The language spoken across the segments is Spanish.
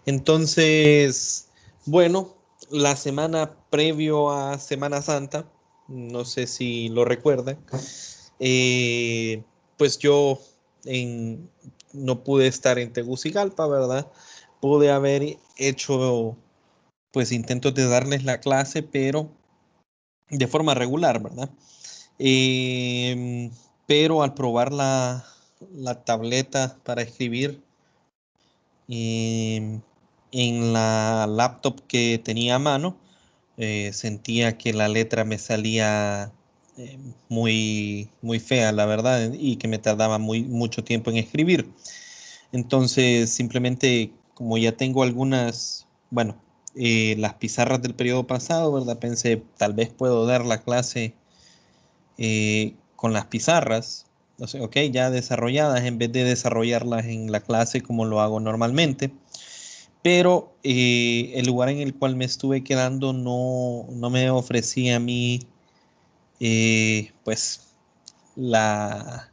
Entonces, bueno, la semana previo a Semana Santa, no sé si lo recuerdan, eh, pues yo en, no pude estar en Tegucigalpa, ¿verdad? Pude haber hecho pues intentos de darles la clase, pero de forma regular, ¿verdad? Eh, pero al probar la tableta para escribir eh, en la laptop que tenía a mano, sentía que la letra me salía muy fea, la verdad, y que me tardaba mucho tiempo en escribir. Entonces, simplemente, como ya tengo algunas, bueno, las pizarras del periodo pasado, ¿verdad? Pensé, tal vez puedo dar la clase con las pizarras, o sea, ok, ya desarrolladas, en vez de desarrollarlas en la clase como lo hago normalmente. Pero el lugar en el cual me estuve quedando no me ofrecía a mí, pues, la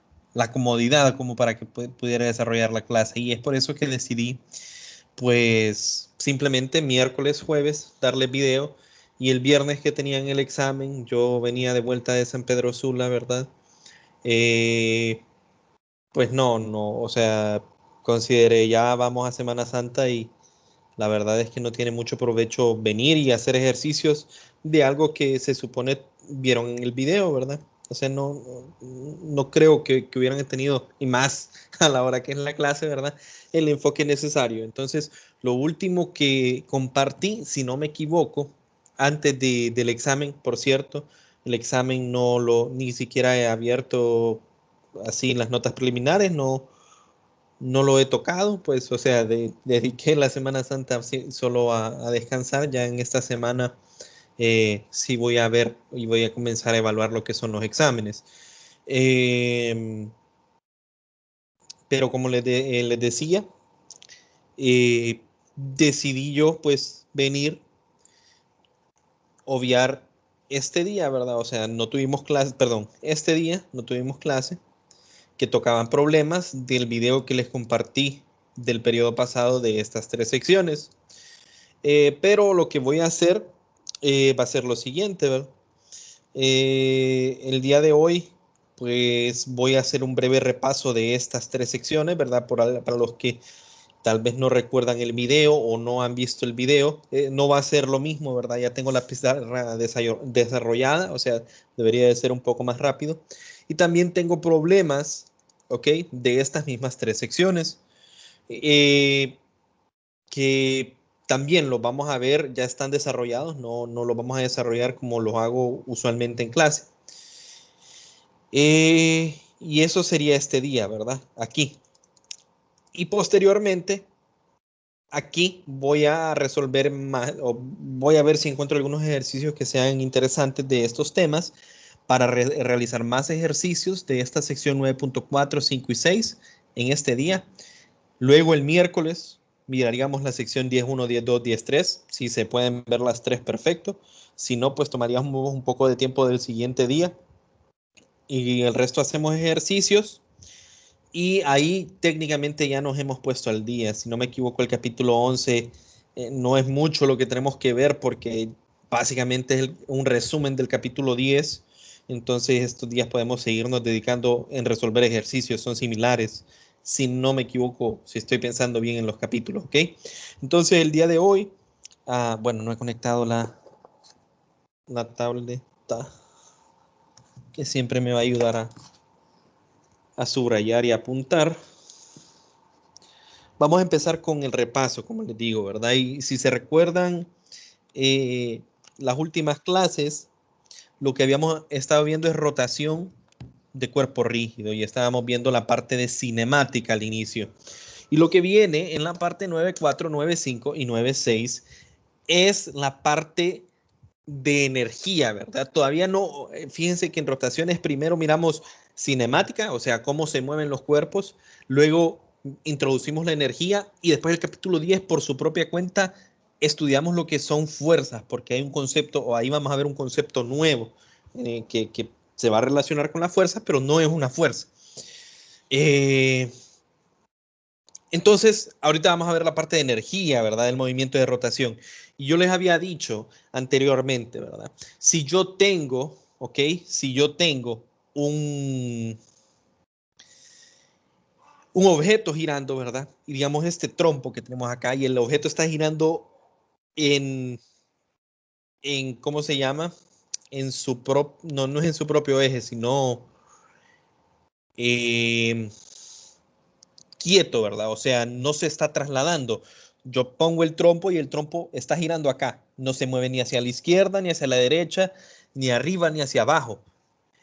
comodidad como para que pudiera desarrollar la clase. Y es por eso que decidí, pues, simplemente miércoles, jueves, darle video. Y el viernes que tenían el examen, yo venía de vuelta de San Pedro Sula, ¿verdad? Eh, pues no, o sea, consideré ya vamos a Semana Santa y la verdad es que no tiene mucho provecho venir y hacer ejercicios de algo que se supone vieron en el video, ¿verdad? O sea, no creo que hubieran tenido, y más a la hora que es la clase, ¿verdad? El enfoque necesario. Entonces, lo último que compartí, si no me equivoco, antes del examen, por cierto, el examen ni siquiera he abierto así en las notas preliminares, no lo he tocado, pues, o sea, dediqué la Semana Santa solo a descansar. Ya en esta semana sí voy a ver y voy a comenzar a evaluar lo que son los exámenes. Eh, pero como les decía, decidí yo, pues, venir, obviar este día, ¿verdad? O sea, no tuvimos clase, perdón, este día no tuvimos clase, que tocaban problemas del video que les compartí del periodo pasado de estas tres secciones. Pero lo que voy a hacer va a ser lo siguiente, ¿verdad? El día de hoy, pues voy a hacer un breve repaso de estas tres secciones, ¿verdad? Para los que tal vez no recuerdan el video o no han visto el video, no va a ser lo mismo, ¿verdad? Ya tengo la pizarra desarrollada, o sea, debería de ser un poco más rápido. Y también tengo problemas, ¿ok? De estas mismas tres secciones. Eh, que también los vamos a ver, ya están desarrollados, no los vamos a desarrollar como los hago usualmente en clase. Y eso sería este día, ¿verdad? Aquí. Y posteriormente, aquí voy a resolver más, o voy a ver si encuentro algunos ejercicios que sean interesantes de estos temas para realizar más ejercicios de esta sección 9.4, 5 y 6 en este día. Luego el miércoles miraríamos la sección 10.1, 10.2, 10.3. Si se pueden ver las tres, perfecto. Si no, pues tomaríamos un poco de tiempo del siguiente día. Y el resto hacemos ejercicios. Y ahí técnicamente ya nos hemos puesto al día. Si no me equivoco, el capítulo 11 no es mucho lo que tenemos que ver porque básicamente es un resumen del capítulo 10. Entonces estos días podemos seguirnos dedicando en resolver ejercicios, son similares. Si no me equivoco, si estoy pensando bien en los capítulos, ¿ok? Entonces el día de hoy, bueno, no he conectado la tableta que siempre me va a ayudar a subrayar y apuntar. Vamos a empezar con el repaso, como les digo, ¿verdad? Y si se recuerdan eh, las últimas clases, lo que habíamos estado viendo es rotación de cuerpo rígido y estábamos viendo la parte de cinemática al inicio. Y lo que viene en la parte 9.4, 9.5 y 9.6 es la parte de energía, ¿verdad? Todavía no, fíjense que en rotaciones primero miramos cinemática, o sea, cómo se mueven los cuerpos, luego introducimos la energía y después el capítulo 10 por su propia cuenta estudiamos lo que son fuerzas, porque hay un concepto, o ahí vamos a ver un concepto nuevo que se va a relacionar con la fuerza, pero no es una fuerza. Eh, Entonces, ahorita vamos a ver la parte de energía, ¿verdad? Del movimiento de rotación. Y yo les había dicho anteriormente, ¿verdad? Si yo tengo, ¿ok? Si yo tengo un, un objeto girando, ¿verdad? Y digamos este trompo que tenemos acá y el objeto está girando en, ¿cómo se llama? En su propio, no, no es en su propio eje, sino eh, quieto, ¿verdad? O sea, no se está trasladando. Yo pongo el trompo y el trompo está girando acá. No se mueve ni hacia la izquierda, ni hacia la derecha, ni arriba, ni hacia abajo.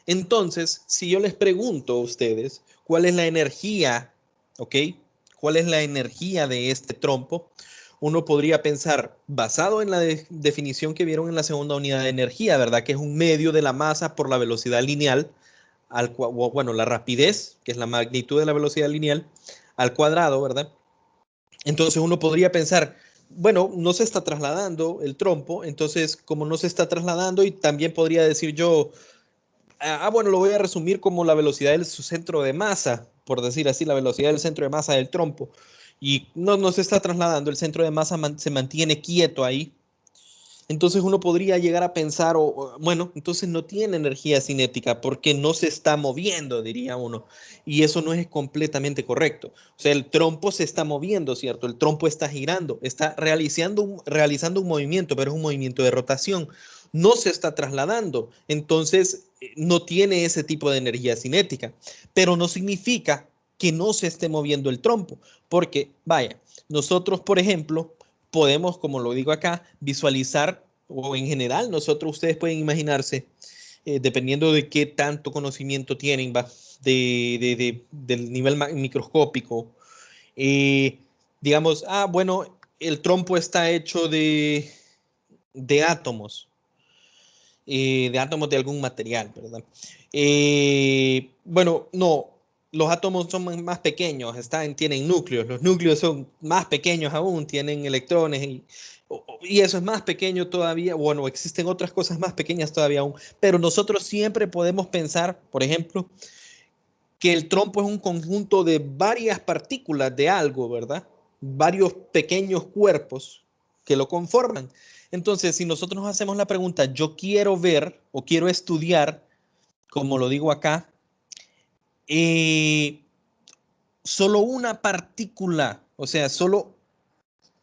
Entonces, si yo les pregunto a ustedes cuál es la energía, ¿ok? ¿Cuál es la energía de este trompo? Uno podría pensar, basado en la definición que vieron en la segunda unidad de energía, ¿verdad? Que es un medio de la masa por la velocidad lineal, bueno, la rapidez, que es la magnitud de la velocidad lineal, al cuadrado, ¿verdad? Entonces uno podría pensar, bueno, no se está trasladando el trompo, entonces como no se está trasladando, y también podría decir yo, bueno, lo voy a resumir como la velocidad de su centro de masa, por decir así, la velocidad del centro de masa del trompo. Y no se está trasladando, el centro de masa se mantiene quieto ahí. Entonces uno podría llegar a pensar, bueno, entonces no tiene energía cinética porque no se está moviendo, diría uno. Y eso no es completamente correcto. O sea, el trompo se está moviendo, ¿cierto? El trompo está girando, está realizando un movimiento, pero es un movimiento de rotación. No se está trasladando. Entonces, no tiene ese tipo de energía cinética. Pero no significa que no se esté moviendo el trompo. Porque, vaya, nosotros, por ejemplo, podemos, como lo digo acá, visualizar, o en general, ustedes pueden imaginarse, dependiendo de qué tanto conocimiento tienen, va, del nivel microscópico, eh, digamos, bueno, el trompo está hecho de átomos, de átomos de algún material, ¿verdad? Bueno, no, los átomos son más pequeños, tienen núcleos, los núcleos son más pequeños aún, tienen electrones y eso es más pequeño todavía, bueno, existen otras cosas más pequeñas todavía aún, pero nosotros siempre podemos pensar, por ejemplo, que el trompo es un conjunto de varias partículas de algo, ¿verdad? Varios pequeños cuerpos que lo conforman. Entonces, si nosotros nos hacemos la pregunta, yo quiero ver o quiero estudiar, como lo digo acá, eh, solo una partícula, o sea, solo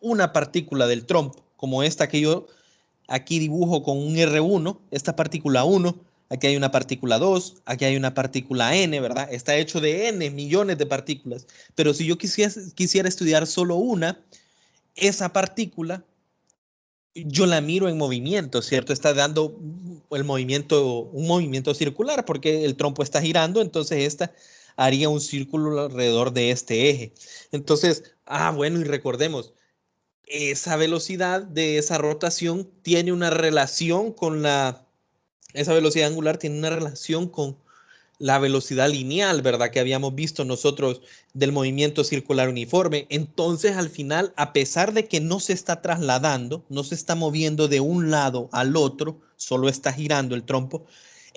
una partícula del trompo, como esta que yo aquí dibujo con un R1, esta partícula 1, aquí hay una partícula 2, aquí hay una partícula N, ¿verdad? Está hecho de N millones de partículas, pero si yo quisiera estudiar solo una, esa partícula, yo la miro en movimiento, ¿cierto? Está dando un movimiento circular, porque el trompo está girando, entonces esta haría un círculo alrededor de este eje. Entonces, bueno, y recordemos, esa velocidad de esa rotación tiene una relación con esa velocidad angular tiene una relación con la velocidad lineal, ¿verdad? Que habíamos visto nosotros del movimiento circular uniforme. Entonces, al final, a pesar de que no se está trasladando, no se está moviendo de un lado al otro, solo está girando el trompo,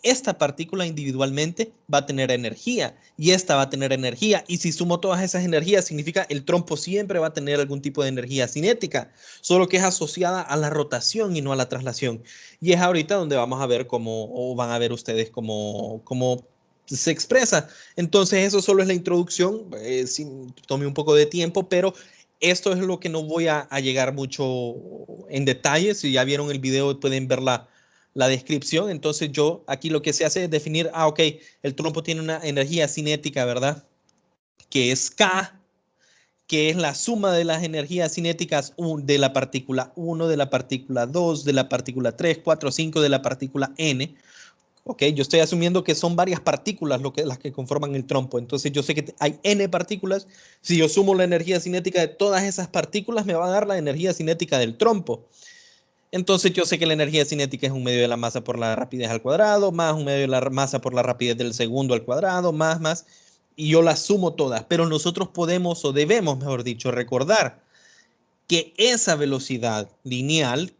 esta partícula individualmente va a tener energía y esta va a tener energía. Y si sumo todas esas energías, significa el trompo siempre va a tener algún tipo de energía cinética, solo que es asociada a la rotación y no a la traslación. Y es ahorita donde vamos a ver cómo, o van a ver ustedes cómo se expresa. Entonces, eso solo es la introducción. Tome un poco de tiempo, pero esto es lo que no voy a llegar mucho en detalle. Si ya vieron el video, pueden ver la descripción. Entonces yo aquí lo que se hace es definir, ok, el trompo tiene una energía cinética, ¿verdad? Que es K, que es la suma de las energías cinéticas de la partícula 1, de la partícula 2, de la partícula 3, 4, 5, de la partícula N. Ok, yo estoy asumiendo que son varias partículas las que conforman el trompo. Entonces yo sé que hay N partículas. Si yo sumo la energía cinética de todas esas partículas, me va a dar la energía cinética del trompo. Entonces yo sé que la energía cinética es un medio de la masa por la rapidez al cuadrado, más un medio de la masa por la rapidez del segundo al cuadrado, más, y yo las sumo todas. Pero nosotros podemos, o debemos, mejor dicho, recordar que esa velocidad lineal,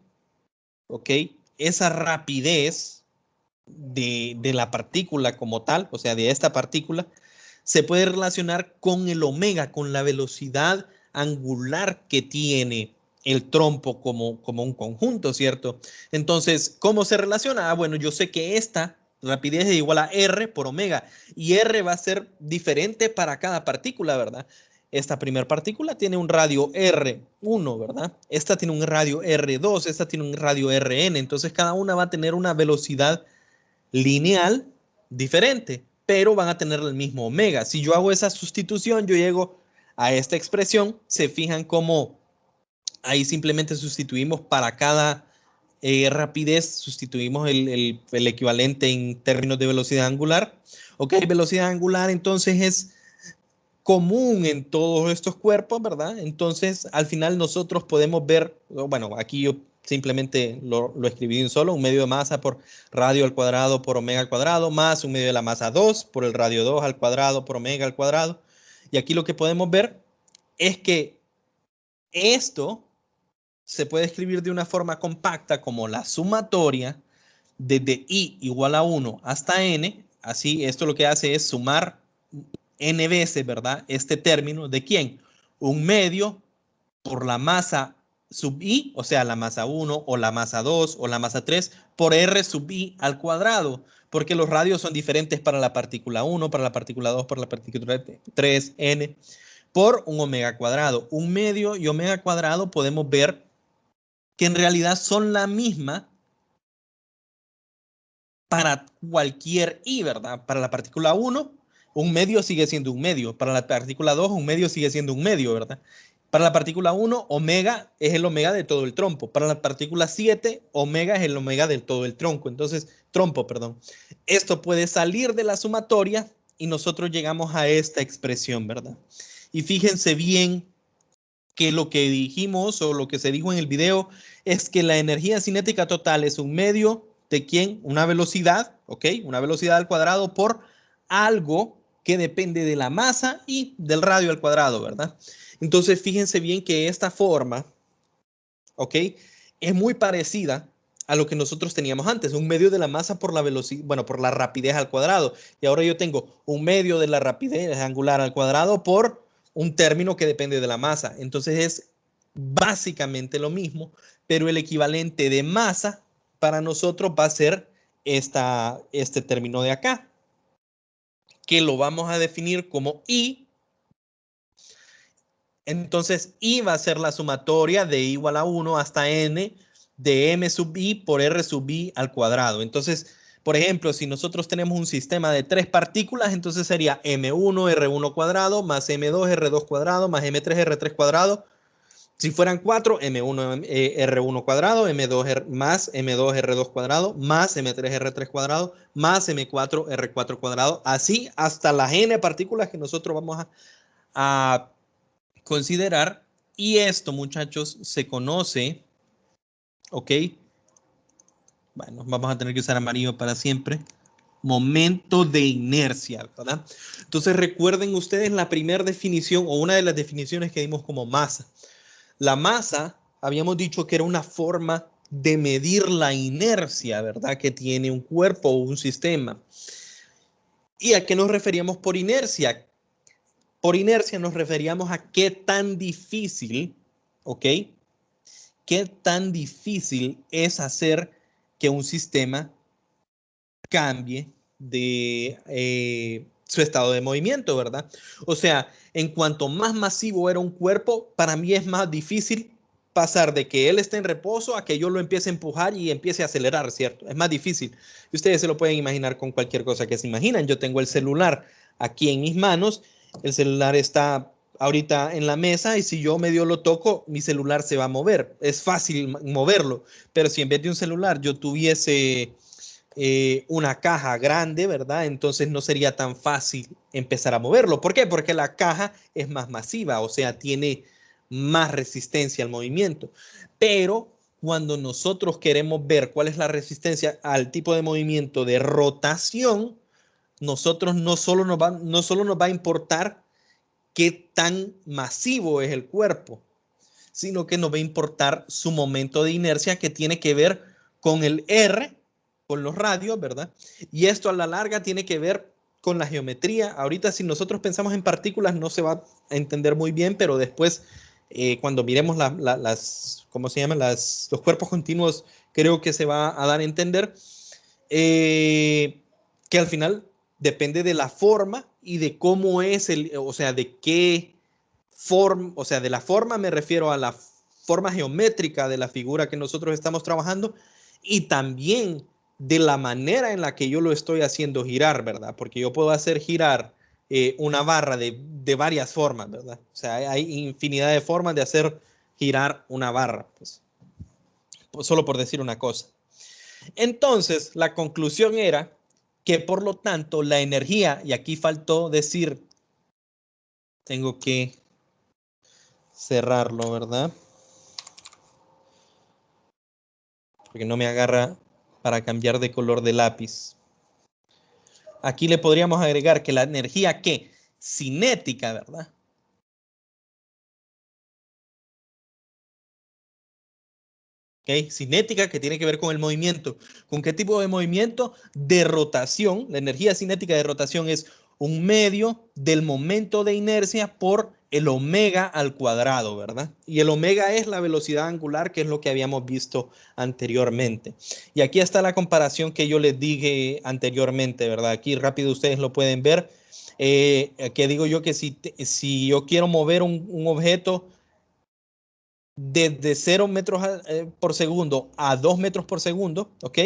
¿ok? Esa rapidez de la partícula como tal, o sea, de esta partícula, se puede relacionar con el omega, con la velocidad angular que tiene el trompo como un conjunto, ¿cierto? Entonces, ¿cómo se relaciona? Bueno, yo sé que esta rapidez es igual a R por omega y R va a ser diferente para cada partícula, ¿verdad? Esta primera partícula tiene un radio R1, ¿verdad? Esta tiene un radio R2, esta tiene un radio Rn, entonces cada una va a tener una velocidad lineal diferente, pero van a tener el mismo omega. Si yo hago esa sustitución, yo llego a esta expresión, se fijan cómo ahí simplemente sustituimos para cada rapidez, sustituimos el equivalente en términos de velocidad angular. Ok, velocidad angular entonces es común en todos estos cuerpos, ¿verdad? Entonces, al final nosotros podemos ver, bueno, aquí yo simplemente lo escribí en solo, un medio de masa por radio al cuadrado por omega al cuadrado, más un medio de la masa 2 por el radio 2 al cuadrado por omega al cuadrado. Y aquí lo que podemos ver es que esto se puede escribir de una forma compacta como la sumatoria desde i igual a 1 hasta n. Así, esto lo que hace es sumar n veces, ¿verdad? Este término, ¿de quién? Un medio por la masa sub i, o sea, la masa 1 o la masa 2 o la masa 3 por r sub i al cuadrado, porque los radios son diferentes para la partícula 1, para la partícula 2, para la partícula 3, n, por un omega cuadrado. Un medio y omega cuadrado podemos ver que en realidad son la misma para cualquier i, ¿verdad? Para la partícula 1, un medio sigue siendo un medio. Para la partícula 2, un medio sigue siendo un medio, ¿verdad? Para la partícula 1, omega es el omega de todo el trompo. Para la partícula 7, omega es el omega de todo el tronco. Entonces, trompo, perdón. Esto puede salir de la sumatoria y nosotros llegamos a esta expresión, ¿verdad? Y fíjense bien que lo que dijimos o lo que se dijo en el video es que la energía cinética total es un medio de quién, una velocidad, ¿ok? Una velocidad al cuadrado por algo que depende de la masa y del radio al cuadrado, ¿verdad? Entonces fíjense bien que esta forma, ¿ok? Es muy parecida a lo que nosotros teníamos antes, un medio de la masa por la velocidad, bueno, por la rapidez al cuadrado. Y ahora yo tengo un medio de la rapidez angular al cuadrado por un término que depende de la masa. Entonces es básicamente lo mismo, pero el equivalente de masa para nosotros va a ser este término de acá, que lo vamos a definir como I. Entonces, I va a ser la sumatoria de I igual a 1 hasta n de m sub i por r sub i al cuadrado. Entonces, por ejemplo, si nosotros tenemos un sistema de 3 partículas, entonces sería m1 r1 cuadrado más m2 r2 cuadrado más m3 r3 cuadrado. Si fueran 4, m1 r1 cuadrado, m2 más m2 r2 cuadrado más m3 r3 cuadrado más m4 r4 cuadrado. Así hasta las n partículas que nosotros vamos a considerar. Y esto, muchachos, se conoce, ¿ok? Bueno, vamos a tener que usar amarillo para siempre. Momento de inercia, ¿verdad? Entonces recuerden ustedes la primera definición o una de las definiciones que dimos como masa. La masa, habíamos dicho que era una forma de medir la inercia, ¿verdad? Que tiene un cuerpo o un sistema. ¿Y a qué nos referíamos por inercia? Por inercia nos referíamos a qué tan difícil, ¿ok? Qué tan difícil es hacer que un sistema cambie de su estado de movimiento, ¿verdad? O sea, en cuanto más masivo era un cuerpo, para mí es más difícil pasar de que él esté en reposo a que yo lo empiece a empujar y empiece a acelerar, ¿cierto? Es más difícil. Y ustedes se lo pueden imaginar con cualquier cosa que se imaginan. Yo tengo el celular aquí en mis manos, el celular está ahorita en la mesa y si yo medio lo toco, mi celular se va a mover. Es fácil moverlo, pero si en vez de un celular yo tuviese una caja grande, ¿verdad? Entonces no sería tan fácil empezar a moverlo. ¿Por qué? Porque la caja es más masiva, o sea, tiene más resistencia al movimiento. Pero cuando nosotros queremos ver cuál es la resistencia al tipo de movimiento de rotación, nosotros no solo nos va a importar qué tan masivo es el cuerpo, sino que nos va a importar su momento de inercia que tiene que ver con el R, con los radios, ¿verdad? Y esto a la larga tiene que ver con la geometría. Ahorita si nosotros pensamos en partículas no se va a entender muy bien, pero después cuando miremos ¿cómo se llaman? Los cuerpos continuos, creo que se va a dar a entender que al final depende de la forma y de cómo es o sea, de qué forma, o sea, de la forma me refiero a la forma geométrica de la figura que nosotros estamos trabajando y también de la manera en la que yo lo estoy haciendo girar, ¿verdad? Porque yo puedo hacer girar una barra de varias formas, ¿verdad? O sea, hay infinidad de formas de hacer girar una barra, pues solo por decir una cosa. Entonces, la conclusión era que por lo tanto la energía, y aquí faltó decir, tengo que cerrarlo, ¿verdad? Porque no me agarra para cambiar de color de lápiz. Aquí le podríamos agregar que la energía que cinética, ¿verdad? ¿Okay? Cinética, que tiene que ver con el movimiento. ¿Con qué tipo de movimiento? De rotación. La energía cinética de rotación es un medio del momento de inercia por el omega al cuadrado, ¿verdad? Y el omega es la velocidad angular, que es lo que habíamos visto anteriormente. Y aquí está la comparación que yo les dije anteriormente, ¿verdad? Aquí rápido ustedes lo pueden ver. Que digo yo que si yo quiero mover un objeto desde 0 metros por segundo a 2 metros por segundo, ¿ok?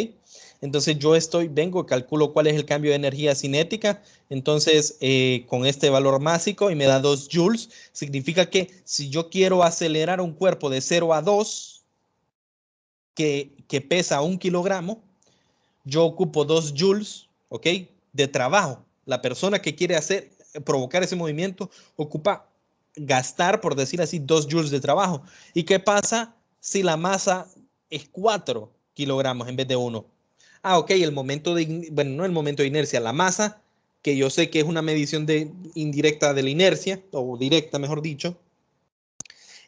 Entonces yo vengo, calculo cuál es el cambio de energía cinética, entonces con este valor másico y me da 2 joules, significa que si yo quiero acelerar un cuerpo de 0 a 2, que pesa 1 kilogramo, yo ocupo 2 joules, ¿ok? De trabajo. La persona que quiere provocar ese movimiento ocupa gastar, por decir así, 2 joules de trabajo. ¿Y qué pasa si la masa es 4 kilogramos en vez de 1? Ah, ok, bueno, no el momento de inercia, la masa, que yo sé que es una medición indirecta de la inercia, o directa, mejor dicho,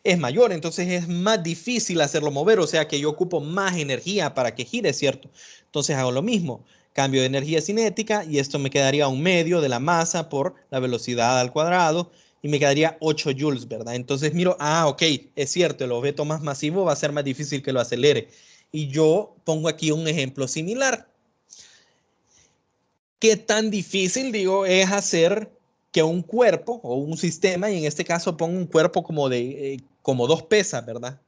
es mayor, entonces es más difícil hacerlo mover, o sea que yo ocupo más energía para que gire, ¿cierto? Entonces hago lo mismo, cambio de energía cinética y esto me quedaría un medio de la masa por la velocidad al cuadrado y me quedaría 8 joules, ¿verdad? Entonces miro, ok, es cierto, el objeto más masivo va a ser más difícil que lo acelere. Y yo pongo aquí un ejemplo similar. ¿Qué tan difícil, digo, es hacer que un cuerpo o un sistema, y en este caso pongo un cuerpo como 2 pesas, ¿verdad?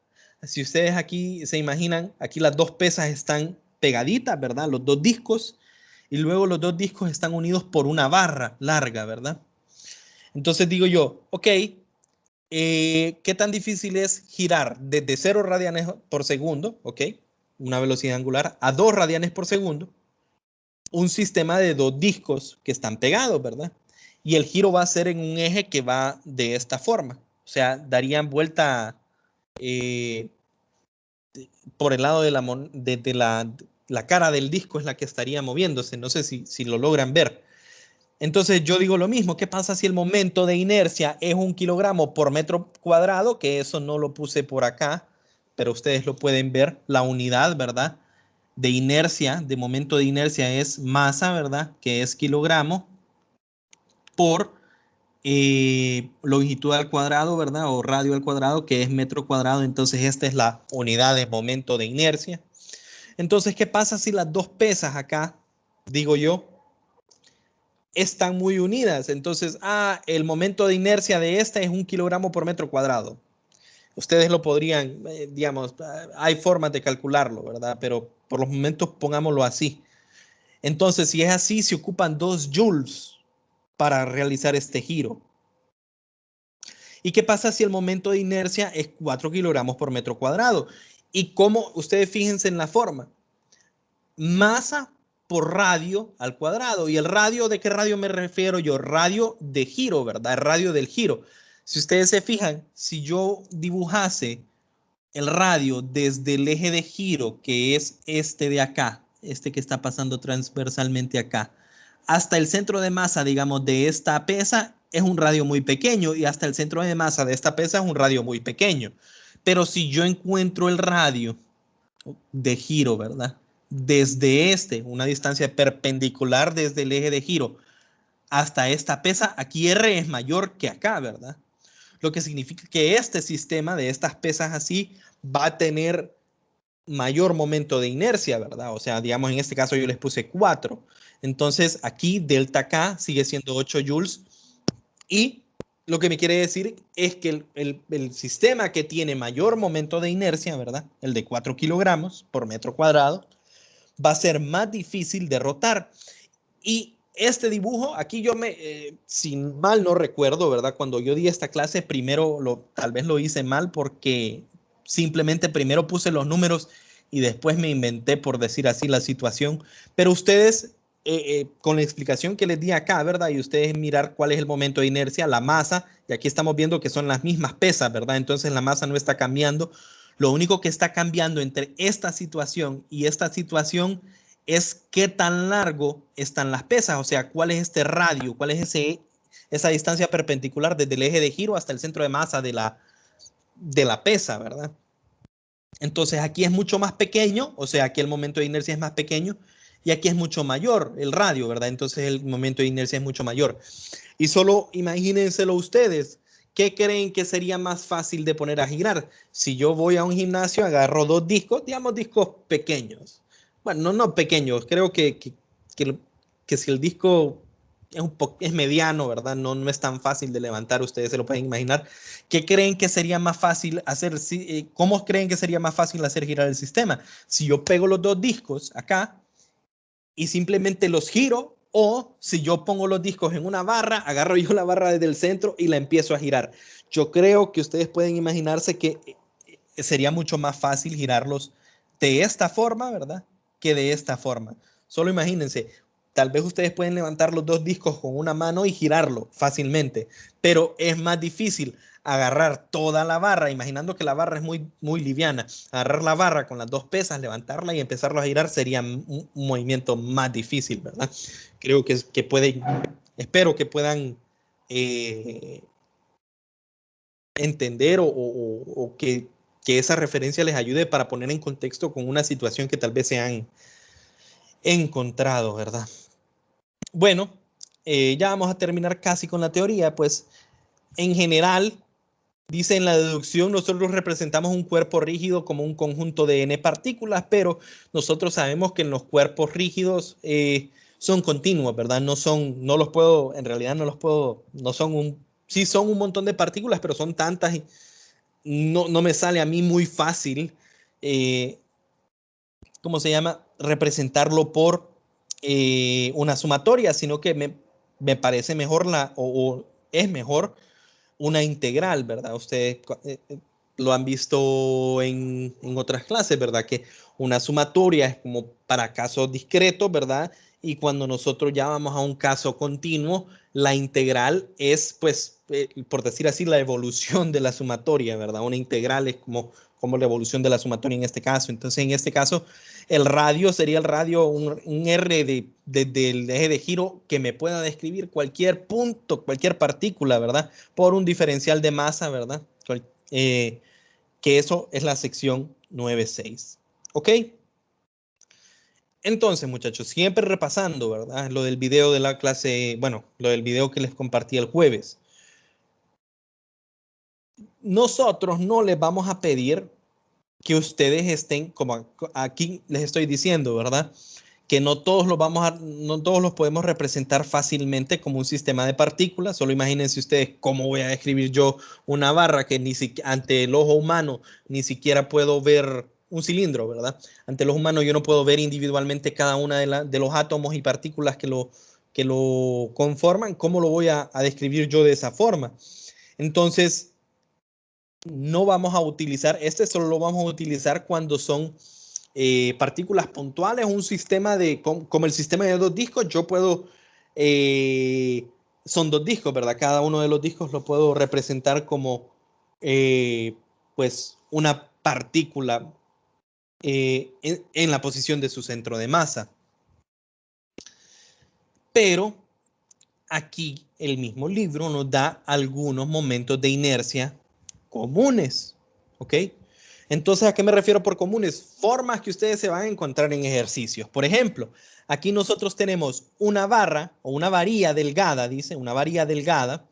Si ustedes aquí se imaginan, aquí las 2 pesas están pegaditas, ¿verdad? Los 2 discos, y luego los 2 discos están unidos por una barra larga, ¿verdad? Entonces digo yo, ok, ¿qué tan difícil es girar desde 0 radianes por segundo, ok? Una velocidad angular, a 2 radianes por segundo, un sistema de 2 discos que están pegados, ¿verdad? Y el giro va a ser en un eje que va de esta forma. O sea, darían vuelta eh, por el lado de la cara del disco es la que estaría moviéndose. No sé si lo logran ver. Entonces yo digo lo mismo. ¿Qué pasa si el momento de inercia es 1 kilogramo por metro cuadrado? Que eso no lo puse por acá, pero ustedes lo pueden ver. La unidad, ¿verdad? De inercia, de momento de inercia es masa, ¿verdad? Que es kilogramo por longitud al cuadrado, ¿verdad? O radio al cuadrado, que es metro cuadrado. Entonces esta es la unidad de momento de inercia. Entonces, ¿qué pasa si las 2 pesas acá, digo yo, están muy unidas? Entonces, el momento de inercia de esta es 1 kilogramo por metro cuadrado. Ustedes lo podrían, digamos, hay formas de calcularlo, ¿verdad? Pero por los momentos pongámoslo así. Entonces, si es así, se ocupan 2 joules para realizar este giro. ¿Y qué pasa si el momento de inercia es 4 kilogramos por metro cuadrado? Y cómo, ustedes fíjense en la forma, masa por radio al cuadrado. ¿Y el radio, de qué radio me refiero yo? Radio de giro, ¿verdad? Radio del giro. Si ustedes se fijan, si yo dibujase el radio desde el eje de giro, que es este de acá, este que está pasando transversalmente acá, hasta el centro de masa, digamos, de esta pesa, es un radio muy pequeño, y hasta el centro de masa de esta pesa es un radio muy pequeño. Pero si yo encuentro el radio de giro, ¿verdad? Desde una distancia perpendicular desde el eje de giro, hasta esta pesa, aquí R es mayor que acá, ¿verdad? Lo que significa que este sistema de estas pesas así va a tener mayor momento de inercia, ¿verdad? O sea, digamos, en este caso yo les puse 4. Entonces, aquí delta K sigue siendo 8 joules. Y lo que me quiere decir es que el sistema que tiene mayor momento de inercia, ¿verdad? El de 4 kilogramos por metro cuadrado, va a ser más difícil de rotar. Y este dibujo, aquí yo si mal no recuerdo, ¿verdad? Cuando yo di esta clase, primero tal vez lo hice mal porque simplemente primero puse los números y después me inventé, por decir así, la situación. Pero ustedes, con la explicación que les di acá, ¿verdad? Y ustedes mirar cuál es el momento de inercia, la masa, y aquí estamos viendo que son las mismas pesas, ¿verdad? Entonces la masa no está cambiando. Lo único que está cambiando entre esta situación y esta situación es qué tan largo están las pesas, o sea, cuál es este radio, cuál es esa distancia perpendicular desde el eje de giro hasta el centro de masa de la pesa, ¿verdad? Entonces aquí es mucho más pequeño, o sea, aquí el momento de inercia es más pequeño y aquí es mucho mayor el radio, ¿verdad? Entonces el momento de inercia es mucho mayor. Y solo imagínenselo ustedes, ¿qué creen que sería más fácil de poner a girar? Si yo voy a un gimnasio, agarro dos discos, digamos discos pequeños. Bueno, no pequeños, creo que si el disco es mediano, ¿verdad? No es tan fácil de levantar, ustedes se lo pueden imaginar. ¿Qué creen que sería más fácil hacer? ¿Cómo creen que sería más fácil hacer girar el sistema? Si yo pego los dos discos acá y simplemente los giro, o si yo pongo los discos en una barra, agarro yo la barra desde el centro y la empiezo a girar. Yo creo que ustedes pueden imaginarse que sería mucho más fácil girarlos de esta forma, ¿verdad? Que de esta forma. Solo imagínense, tal vez ustedes pueden levantar los dos discos con una mano y girarlo fácilmente, pero es más difícil agarrar toda la barra, imaginando que la barra es muy liviana, agarrar la barra con las dos pesas, levantarla y empezarlo a girar sería un movimiento más difícil, ¿verdad? Creo que pueden, espero que puedan entender o que esa referencia les ayude para poner en contexto con una situación que tal vez se han encontrado, ¿verdad? Bueno, ya vamos a terminar casi con la teoría, pues en general, dice en la deducción, nosotros representamos un cuerpo rígido como un conjunto de n partículas, pero nosotros sabemos que en los cuerpos rígidos son continuos, ¿verdad? No los puedo, en realidad no los puedo, no son sí son un montón de partículas, pero son tantas y no me sale a mí muy fácil, ¿cómo se llama? Representarlo por una sumatoria, sino que me parece mejor o es mejor una integral, ¿verdad? Ustedes lo han visto en otras clases, ¿verdad? Que una sumatoria es como para casos discretos, ¿verdad? Y cuando nosotros ya vamos a un caso continuo, la integral es, pues, por decir así, la evolución de la sumatoria, ¿verdad? Una integral es como la evolución de la sumatoria en este caso. Entonces, en este caso, el radio sería el radio, un R del eje de giro que me pueda describir cualquier punto, cualquier partícula, ¿verdad? Por un diferencial de masa, ¿verdad? Que eso es la sección 9.6. ¿Ok? Entonces, muchachos, siempre repasando, ¿verdad? Lo del video de la clase, bueno, lo del video que les compartí el jueves. Nosotros no les vamos a pedir que ustedes estén, como aquí les estoy diciendo, ¿verdad? Que no todos no todos los podemos representar fácilmente como un sistema de partículas. Solo imagínense ustedes cómo voy a describir yo una barra que ante el ojo humano ni siquiera puedo ver un cilindro, ¿verdad? Ante los humanos yo no puedo ver individualmente cada una de los átomos y partículas que lo conforman. ¿Cómo lo voy a describir yo de esa forma? Entonces, no vamos a utilizar, solo lo vamos a utilizar cuando son partículas puntuales, un sistema como el sistema de dos discos, yo puedo, son dos discos, ¿verdad? Cada uno de los discos lo puedo representar como, pues, una partícula en la posición de su centro de masa. Pero aquí el mismo libro nos da algunos momentos de inercia comunes, ¿ok? Entonces, ¿a qué me refiero por comunes? Formas que ustedes se van a encontrar en ejercicios. Por ejemplo, aquí nosotros tenemos una barra o una varilla delgada, dice, una varilla delgada,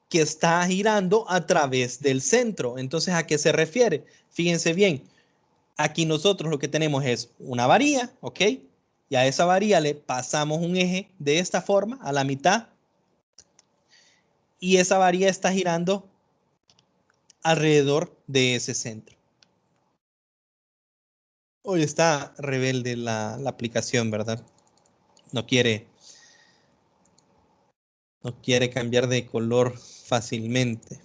que está girando a través del centro. Entonces, ¿a qué se refiere? Fíjense bien, aquí nosotros lo que tenemos es una varilla, ¿ok? Y a esa varilla le pasamos un eje de esta forma, a la mitad, y esa varilla está girando alrededor de ese centro. Hoy está rebelde la aplicación, ¿verdad? No quiere cambiar de color fácilmente.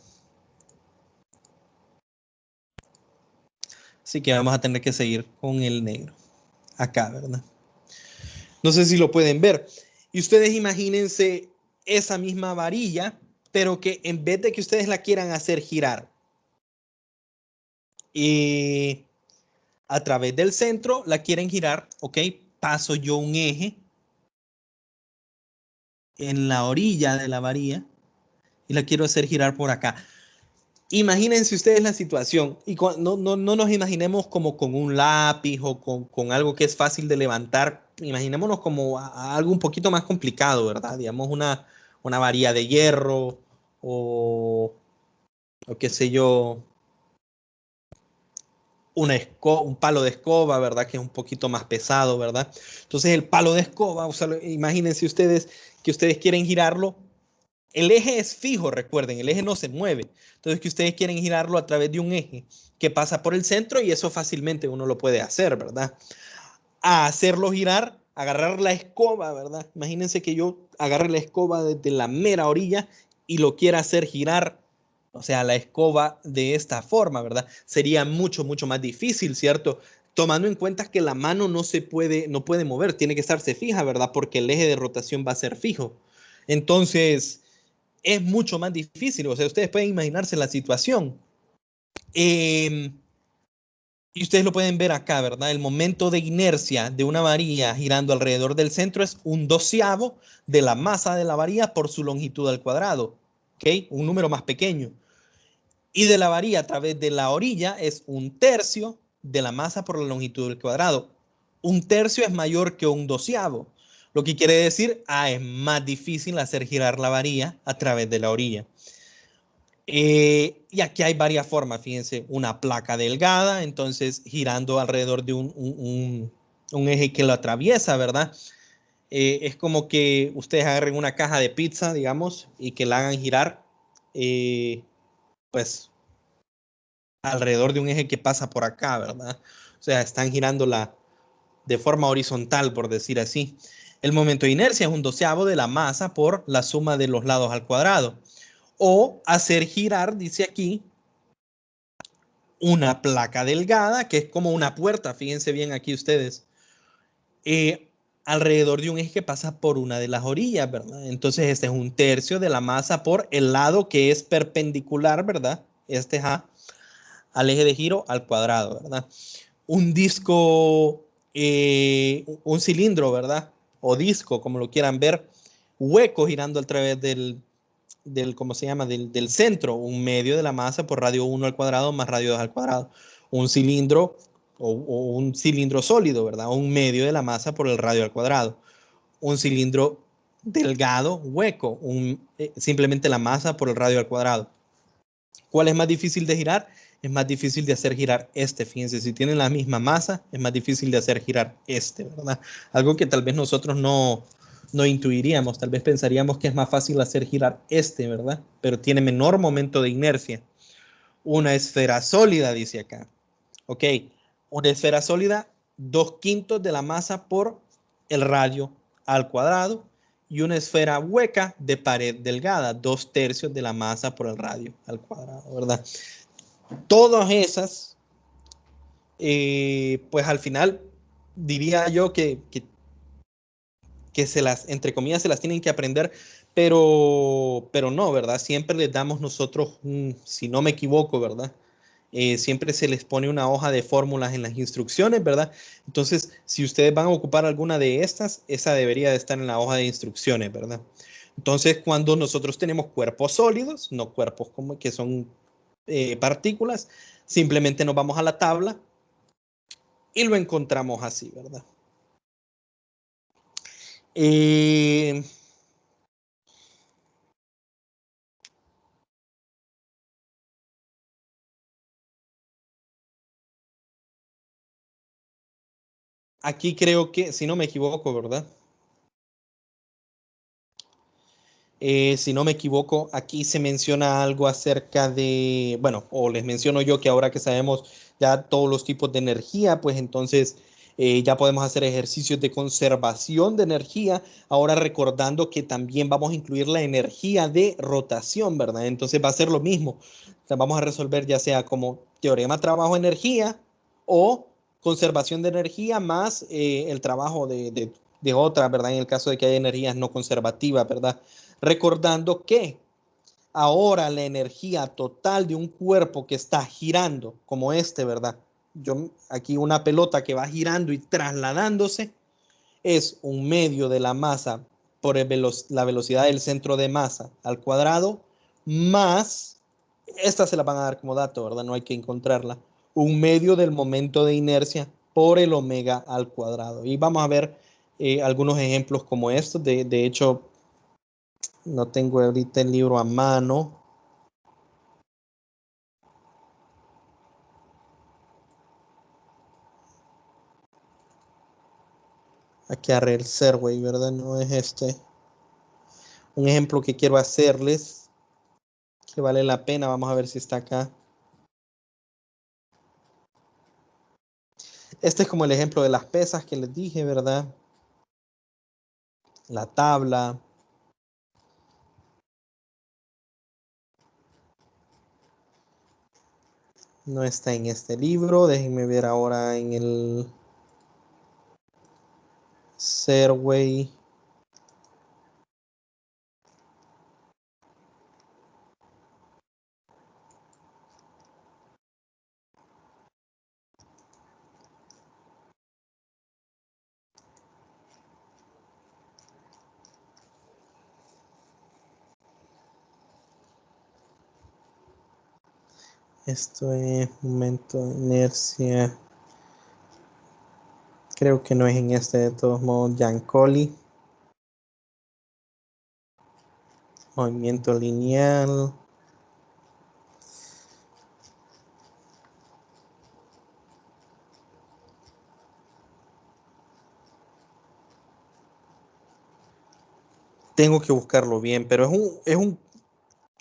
Así que vamos a tener que seguir con el negro. Acá, ¿verdad? No sé si lo pueden ver. Y ustedes imagínense esa misma varilla, pero que en vez de que ustedes la quieran hacer girar y a través del centro, la quieren girar, ¿ok? Paso yo un eje en la orilla de la varilla y la quiero hacer girar por acá. Imagínense ustedes la situación y no nos imaginemos como con un lápiz o con algo que es fácil de levantar. Imaginémonos como a algo un poquito más complicado, ¿verdad? Digamos una varilla de hierro o, o qué sé yo, un palo de escoba, ¿verdad? Que es un poquito más pesado, ¿verdad? Entonces el palo de escoba, o sea, imagínense ustedes que ustedes quieren girarlo. El eje es fijo, recuerden, el eje no se mueve. Entonces que ustedes quieren girarlo a través de un eje que pasa por el centro y eso fácilmente uno lo puede hacer, ¿verdad? A hacerlo girar, agarrar la escoba, ¿verdad? Imagínense que yo agarre la escoba desde la mera orilla y lo quiera hacer girar, o sea, la escoba de esta forma, ¿verdad? Sería mucho más difícil, ¿cierto? Tomando en cuenta que la mano no puede mover, tiene que estarse fija, ¿verdad? Porque el eje de rotación va a ser fijo. Entonces, es mucho más difícil. O sea, ustedes pueden imaginarse la situación. Eh, y ustedes lo pueden ver acá, ¿verdad? El momento de inercia de una varilla girando alrededor del centro es un doceavo de la masa de la varilla por su longitud al cuadrado. ¿Ok? Un número más pequeño. Y de la varilla a través de la orilla es un tercio de la masa por la longitud del cuadrado. Un tercio es mayor que un doceavo. Lo que quiere decir, es más difícil hacer girar la varilla a través de la orilla. Y aquí hay varias formas, fíjense, una placa delgada, entonces girando alrededor de un eje que lo atraviesa, ¿verdad? Es como que ustedes agarren una caja de pizza, digamos, y que la hagan girar, pues, alrededor de un eje que pasa por acá, ¿verdad? O sea, están girándola de forma horizontal, por decir así. El momento de inercia es un doceavo de la masa por la suma de los lados al cuadrado. O hacer girar, dice aquí, una placa delgada, que es como una puerta, fíjense bien aquí ustedes, eh, alrededor de un eje que pasa por una de las orillas, ¿verdad? Entonces este es un tercio de la masa por el lado que es perpendicular, ¿verdad? Este es al eje de giro al cuadrado, ¿verdad? Un disco, un cilindro, ¿verdad? O disco, como lo quieran ver, hueco girando a través ¿cómo se llama? Del centro, un medio de la masa por radio 1 al cuadrado más radio 2 al cuadrado. Un cilindro o un cilindro sólido, ¿verdad? Un medio de la masa por el radio al cuadrado. Un cilindro delgado, hueco, simplemente la masa por el radio al cuadrado. ¿Cuál es más difícil de girar? Es más difícil de hacer girar este. Fíjense, si tienen la misma masa, es más difícil de hacer girar este, ¿verdad? Algo que tal vez nosotros no intuiríamos. Tal vez pensaríamos que es más fácil hacer girar este, ¿verdad? Pero tiene menor momento de inercia. Una esfera sólida, dice acá. Ok, una esfera sólida, 2/5 de la masa por el radio al cuadrado. Y una esfera hueca de pared delgada, 2/3 de la masa por el radio al cuadrado, ¿verdad? Todas esas, pues al final diría yo que se las, entre comillas, se las tienen que aprender, pero no, ¿verdad? Siempre les damos nosotros, si no me equivoco, ¿verdad? Siempre se les pone una hoja de fórmulas en las instrucciones, ¿verdad? Entonces, si ustedes van a ocupar alguna de estas, esa debería de estar en la hoja de instrucciones, ¿verdad? Entonces, cuando nosotros tenemos cuerpos sólidos, no cuerpos como que son partículas, Simplemente nos vamos a la tabla y lo encontramos así, ¿verdad? Aquí creo que, si no me equivoco, ¿verdad? Si no me equivoco, aquí se menciona algo acerca de, bueno, o les menciono yo que ahora que sabemos ya todos los tipos de energía, pues entonces ya podemos hacer ejercicios de conservación de energía, ahora recordando que también vamos a incluir la energía de rotación, ¿verdad? Entonces va a ser lo mismo. O sea, vamos a resolver ya sea como teorema trabajo-energía o conservación de energía más el trabajo de otra, ¿verdad? En el caso de que haya energías no conservativas, ¿verdad? Recordando que ahora la energía total de un cuerpo que está girando, como este, ¿verdad? Yo aquí una pelota que va girando y trasladándose es un medio de la masa por la velocidad del centro de masa al cuadrado más, esta se la van a dar como dato, ¿verdad? No hay que encontrarla. Un medio del momento de inercia por el omega al cuadrado. Y vamos a ver algunos ejemplos como estos. De hecho, no tengo ahorita el libro a mano. Aquí arre el Serway, ¿verdad? No es este. Un ejemplo que quiero hacerles, que vale la pena. Vamos a ver si está acá. Este es como el ejemplo de las pesas que les dije, ¿verdad? La tabla. No está en este libro. Déjenme ver ahora en el Serway. Esto es momento de inercia. Creo que no es en este de todos modos. Giancoli. Movimiento lineal. Tengo que buscarlo bien, pero es un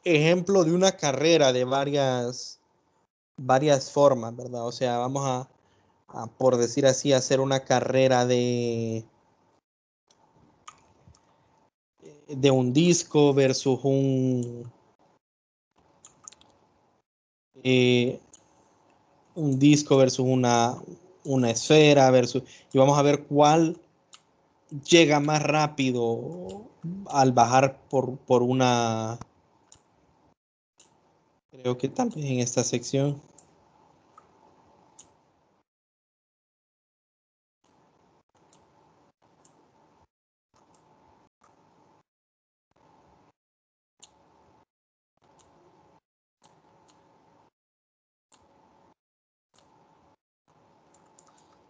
ejemplo de una carrera de varias formas, ¿verdad? O sea, vamos por decir así, hacer una carrera de un disco versus eh, un disco versus una esfera versus, y vamos a ver cuál llega más rápido al bajar por una, creo que también en esta sección.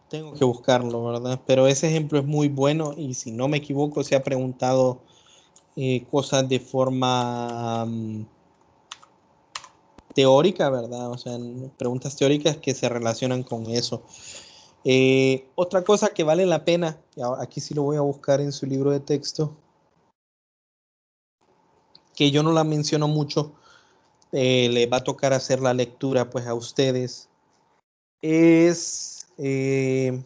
Tengo que buscarlo, ¿verdad? Pero ese ejemplo es muy bueno y si no me equivoco se ha preguntado cosas de forma teórica, ¿verdad? O sea, preguntas teóricas que se relacionan con eso. Otra cosa que vale la pena, aquí sí lo voy a buscar en su libro de texto, que yo no la menciono mucho, le va a tocar hacer la lectura pues a ustedes, es el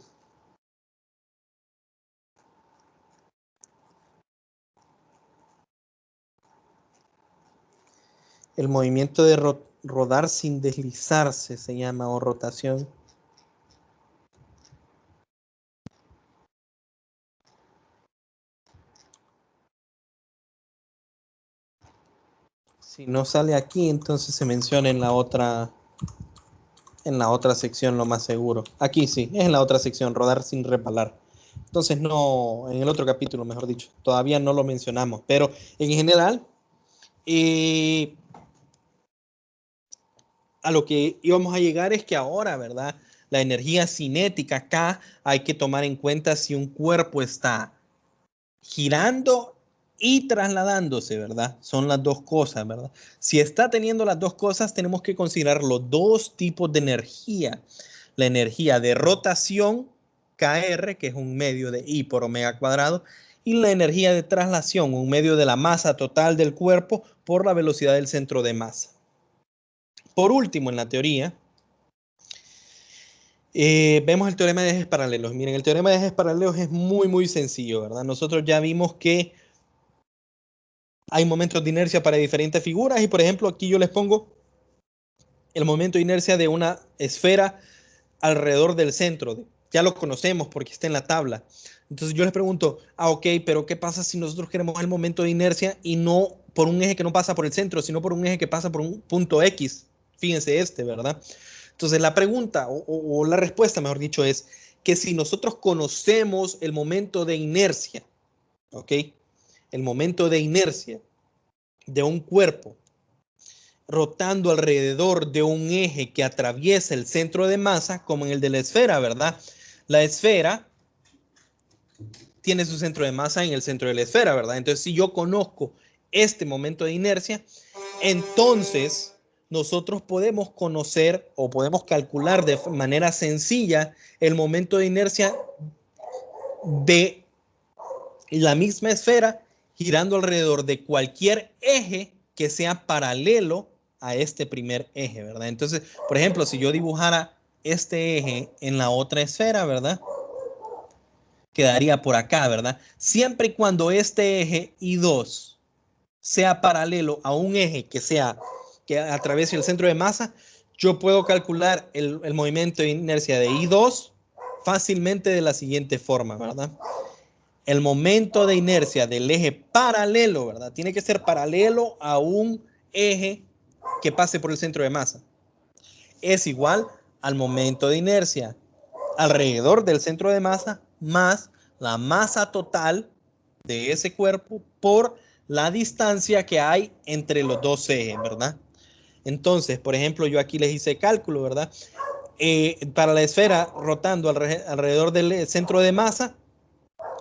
movimiento de rodar sin deslizarse, se llama, o rotación. Si no sale aquí, entonces se menciona en la otra sección, lo más seguro. Aquí sí, es en la otra sección, rodar sin repalar. Entonces no, en el otro capítulo, mejor dicho, todavía no lo mencionamos, pero en general, a lo que íbamos a llegar es que ahora, ¿verdad? La energía cinética acá hay que tomar en cuenta si un cuerpo está girando y trasladándose, ¿verdad? Son las dos cosas, ¿verdad? Si está teniendo las dos cosas, tenemos que considerar los dos tipos de energía. La energía de rotación, Kr, que es un medio de I por omega cuadrado, y la energía de traslación, un medio de la masa total del cuerpo por la velocidad del centro de masa. Por último, en la teoría, vemos el teorema de ejes paralelos. Miren, el teorema de ejes paralelos es muy sencillo, ¿verdad? Nosotros ya vimos que hay momentos de inercia para diferentes figuras y, por ejemplo, aquí yo les pongo el momento de inercia de una esfera alrededor del centro. Ya lo conocemos porque está en la tabla. Entonces yo les pregunto, ok, pero ¿qué pasa si nosotros queremos el momento de inercia y no por un eje que no pasa por el centro, sino por un eje que pasa por un punto X? Fíjense ¿verdad? Entonces la pregunta o la respuesta, mejor dicho, es que si nosotros conocemos el momento de inercia, ¿ok? El momento de inercia de un cuerpo rotando alrededor de un eje que atraviesa el centro de masa, como en el de la esfera, ¿verdad? La esfera tiene su centro de masa en el centro de la esfera, ¿verdad? Entonces, si yo conozco este momento de inercia, entonces nosotros podemos conocer o podemos calcular de manera sencilla el momento de inercia de la misma esfera girando alrededor de cualquier eje que sea paralelo a este primer eje, ¿verdad? Entonces, por ejemplo, si yo dibujara este eje en la otra esfera, ¿verdad? Quedaría por acá, ¿verdad? Siempre y cuando este eje I2 sea paralelo a un eje que atraviese el centro de masa, yo puedo calcular el movimiento de inercia de I2 fácilmente de la siguiente forma, ¿verdad? El momento de inercia del eje paralelo, ¿verdad? Tiene que ser paralelo a un eje que pase por el centro de masa. Es igual al momento de inercia alrededor del centro de masa más la masa total de ese cuerpo por la distancia que hay entre los dos ejes, ¿verdad? Entonces, por ejemplo, yo aquí les hice cálculo, ¿verdad? Para la esfera rotando alrededor del centro de masa,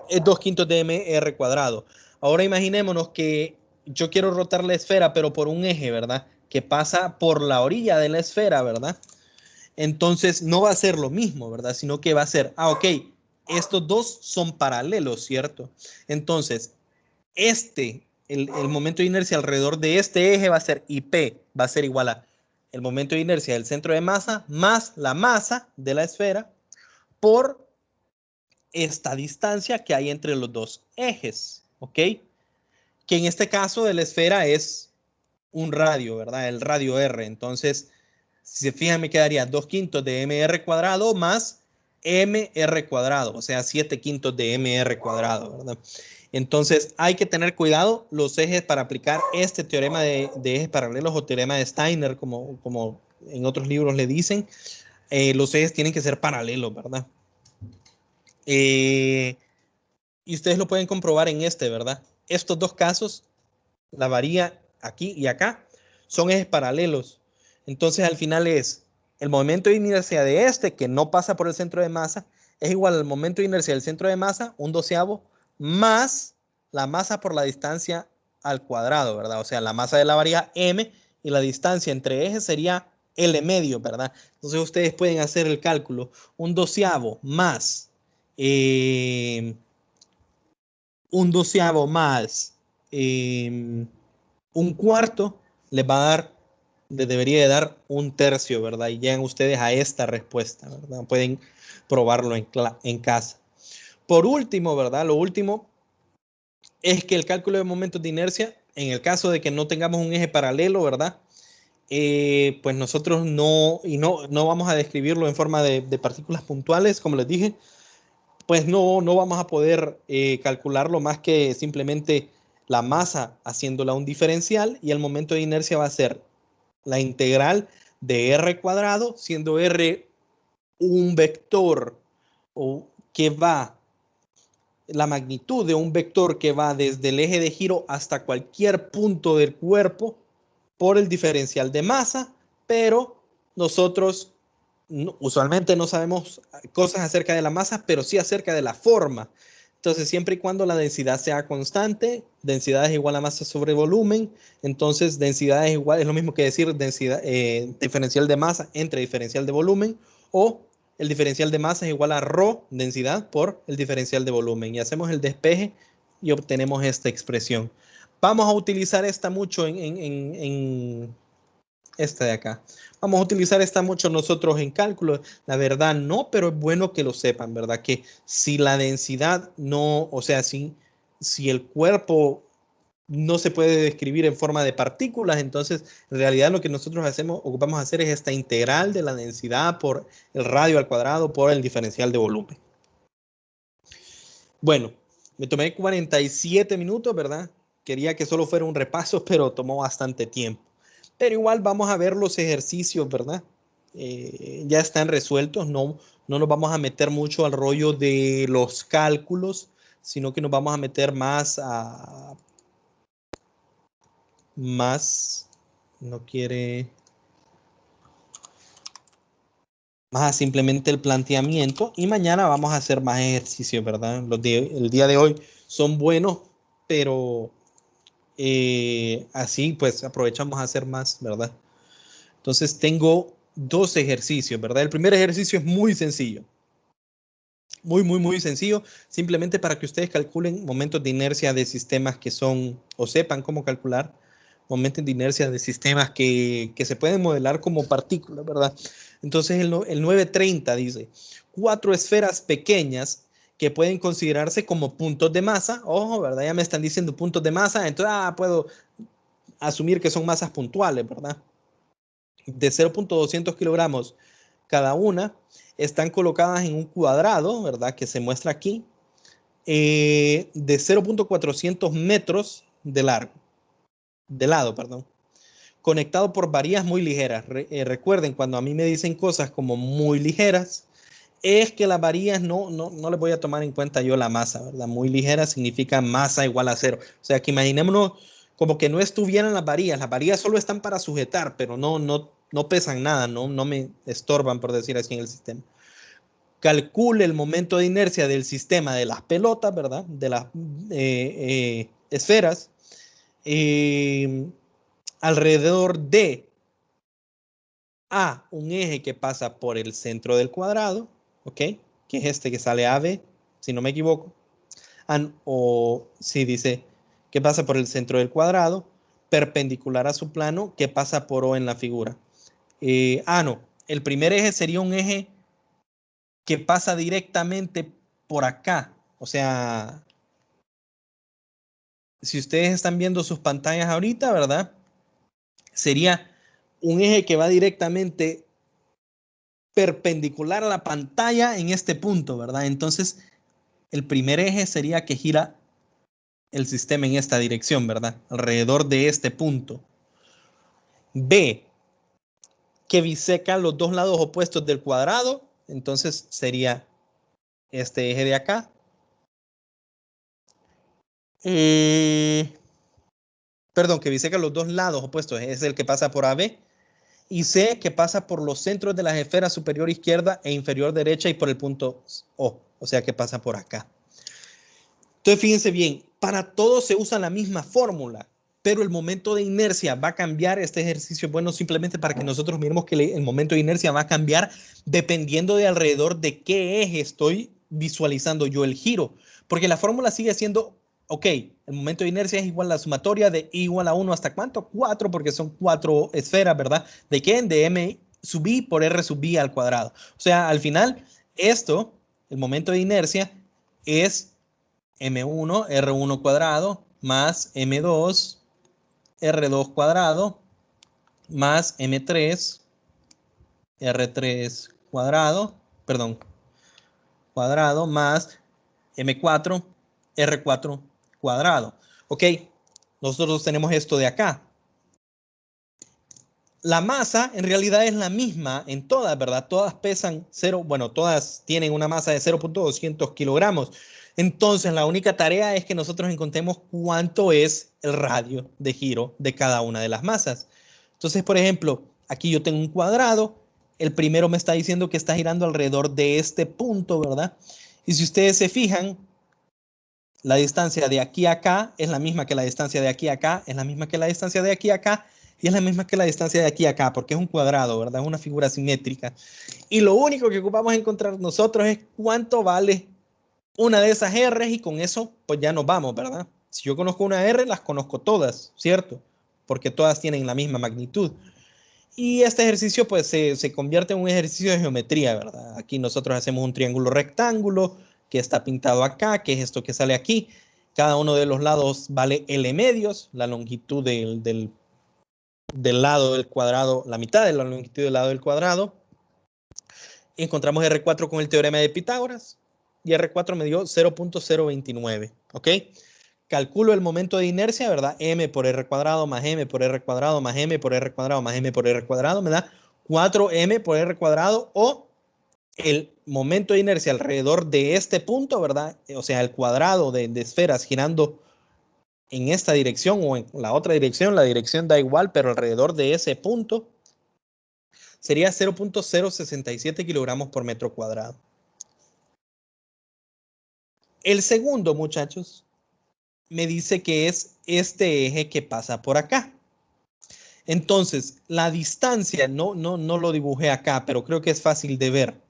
es 2/5 de mr cuadrado. Ahora imaginémonos que yo quiero rotar la esfera, pero por un eje, ¿verdad? Que pasa por la orilla de la esfera, ¿verdad? Entonces no va a ser lo mismo, ¿verdad? Sino que va a ser, ok, estos dos son paralelos, ¿cierto? Entonces, el momento de inercia alrededor de este eje va a ser IP, va a ser igual a el momento de inercia del centro de masa más la masa de la esfera por esta distancia que hay entre los dos ejes, ¿ok? Que en este caso de la esfera es un radio, ¿verdad? El radio R. Entonces, si se fijan, me quedaría 2/5 de mr cuadrado más mr cuadrado, o sea, 7/5 de mr cuadrado, ¿verdad? Entonces, hay que tener cuidado los ejes para aplicar este teorema de ejes paralelos o teorema de Steiner, como en otros libros le dicen. Los ejes tienen que ser paralelos, ¿verdad? Y ustedes lo pueden comprobar en ¿verdad? Estos dos casos, la varía aquí y acá, son ejes paralelos. Entonces, al final es el momento de inercia de que no pasa por el centro de masa, es igual al momento de inercia del centro de masa, 1/12, más la masa por la distancia al cuadrado, ¿verdad? O sea, la masa de la varía m y la distancia entre ejes sería L medio, ¿verdad? Entonces, ustedes pueden hacer el cálculo. 1/12 más 1/12 más 1/4 les va a dar, les debería de dar 1/3, ¿verdad? Y llegan ustedes a esta respuesta, ¿verdad? Pueden probarlo en casa. Por último, ¿verdad? Lo último es que el cálculo de momentos de inercia, en el caso de que no tengamos un eje paralelo, ¿verdad? Pues nosotros no vamos a describirlo en forma de partículas puntuales, como les dije, pues no vamos a poder calcularlo más que simplemente la masa haciéndola un diferencial y el momento de inercia va a ser la integral de r cuadrado, siendo r un vector o que va, la magnitud de un vector que va desde el eje de giro hasta cualquier punto del cuerpo por el diferencial de masa, pero nosotros usualmente no sabemos cosas acerca de la masa, pero sí acerca de la forma. Entonces, siempre y cuando la densidad sea constante, densidad es igual a masa sobre volumen, entonces densidad es igual, es lo mismo que decir densidad, diferencial de masa entre diferencial de volumen, o el diferencial de masa es igual a ρ, densidad, por el diferencial de volumen. Y hacemos el despeje y obtenemos esta expresión. Vamos a utilizar esta mucho en esta de acá. Vamos a utilizar esta mucho nosotros en cálculo. La verdad no, pero es bueno que lo sepan, ¿verdad? Que si la densidad no, o sea, si el cuerpo no se puede describir en forma de partículas, entonces en realidad lo que nosotros hacemos o vamos a hacer es esta integral de la densidad por el radio al cuadrado por el diferencial de volumen. Bueno, me tomé 47 minutos, ¿verdad? Quería que solo fuera un repaso, pero tomó bastante tiempo. Pero igual vamos a ver los ejercicios, ¿verdad? Ya están resueltos, no nos vamos a meter mucho al rollo de los cálculos, sino que nos vamos a meter más no quiere, más a simplemente el planteamiento, y mañana vamos a hacer más ejercicios, ¿verdad? El día de hoy son buenos, pero así pues aprovechamos a hacer más, ¿verdad? Entonces tengo dos ejercicios, ¿verdad? El primer ejercicio es muy sencillo. Muy sencillo. Simplemente para que ustedes calculen momentos de inercia de sistemas que son, o sepan cómo calcular momentos de inercia de sistemas que se pueden modelar como partículas, ¿verdad? Entonces el 930 dice, 4 esferas pequeñas que pueden considerarse como puntos de masa. Ojo, ¿verdad? Ya me están diciendo puntos de masa, entonces puedo asumir que son masas puntuales, ¿verdad? De 0.200 kilogramos cada una, están colocadas en un cuadrado, ¿verdad? Que se muestra aquí, de 0.400 metros de largo, de lado, perdón, conectado por varillas muy ligeras. Recuerden, cuando a mí me dicen cosas como muy ligeras, es que las varillas no les voy a tomar en cuenta yo la masa, ¿verdad? Muy ligera significa masa igual a cero. O sea, que imaginémonos como que no estuvieran las varillas solo están para sujetar, pero no pesan nada, no me estorban, por decir así, en el sistema. Calcule el momento de inercia del sistema de las pelotas, ¿verdad? De las esferas, alrededor de un eje que pasa por el centro del cuadrado, ¿ok? Que es este que sale AB, si no me equivoco. O si dice que pasa por el centro del cuadrado, perpendicular a su plano, que pasa por O en la figura. No, el primer eje sería un eje que pasa directamente por acá. O sea, si ustedes están viendo sus pantallas ahorita, ¿verdad? Sería un eje que va directamente perpendicular a la pantalla en este punto, ¿verdad? Entonces, el primer eje sería que gira el sistema en esta dirección, ¿verdad? Alrededor de este punto. B, que biseca los dos lados opuestos del cuadrado, entonces sería este eje de acá. Perdón, que biseca los dos lados opuestos, es el que pasa por AB. Y C, que pasa por los centros de las esferas superior izquierda e inferior derecha y por el punto O sea que pasa por acá. Entonces, fíjense bien, para todo se usa la misma fórmula, pero el momento de inercia va a cambiar. Este ejercicio es bueno simplemente para que nosotros miremos que el momento de inercia va a cambiar dependiendo de alrededor de qué eje estoy visualizando yo el giro, porque la fórmula sigue siendo, ok, el momento de inercia es igual a la sumatoria de I igual a 1 hasta ¿cuánto? 4, porque son 4 esferas, ¿verdad? ¿De qué? De M sub I por R sub I al cuadrado. O sea, al final, esto, el momento de inercia, es M1, R1 cuadrado, más M2, R2 cuadrado, más M3, R3 cuadrado, perdón, cuadrado, más M4, R4 cuadrado. Ok, nosotros tenemos esto de acá. La masa en realidad es la misma en todas, ¿verdad? Todas pesan 0, bueno, todas tienen una masa de 0.200 kilogramos. Entonces, la única tarea es que nosotros encontremos cuánto es el radio de giro de cada una de las masas. Entonces, por ejemplo, aquí yo tengo un cuadrado El primero me está diciendo que está girando alrededor de este punto, ¿verdad? Y si ustedes se fijan, la distancia de aquí a acá es la misma que la distancia de aquí a acá, es la misma que la distancia de aquí a acá, y es la misma que la distancia de aquí a acá, porque es un cuadrado, ¿verdad? Es una figura simétrica. Y lo único que ocupamos encontrar nosotros es cuánto vale una de esas R, y con eso pues ya nos vamos, ¿verdad? Si yo conozco una R, las conozco todas, ¿cierto? Porque todas tienen la misma magnitud. Y este ejercicio pues se convierte en un ejercicio de geometría, ¿verdad? Aquí nosotros hacemos un triángulo rectángulo que está pintado acá, que es esto que sale aquí. Cada uno de los lados vale L medios, la longitud del lado del cuadrado, la mitad de la longitud del lado del cuadrado. Encontramos R4 con el teorema de Pitágoras y R4 me dio 0.029, ¿ok? Calculo el momento de inercia, ¿verdad? M por R cuadrado más M por R cuadrado más M por R cuadrado más M por R cuadrado me da 4M por R cuadrado, o el momento de inercia alrededor de este punto, ¿verdad? O sea, el cuadrado de esferas girando en esta dirección o en la otra dirección, la dirección da igual, pero alrededor de ese punto sería 0.067 kilogramos por metro cuadrado. El segundo, muchachos, me dice que es este eje que pasa por acá. Entonces, la distancia, no lo dibujé acá, pero creo que es fácil de ver.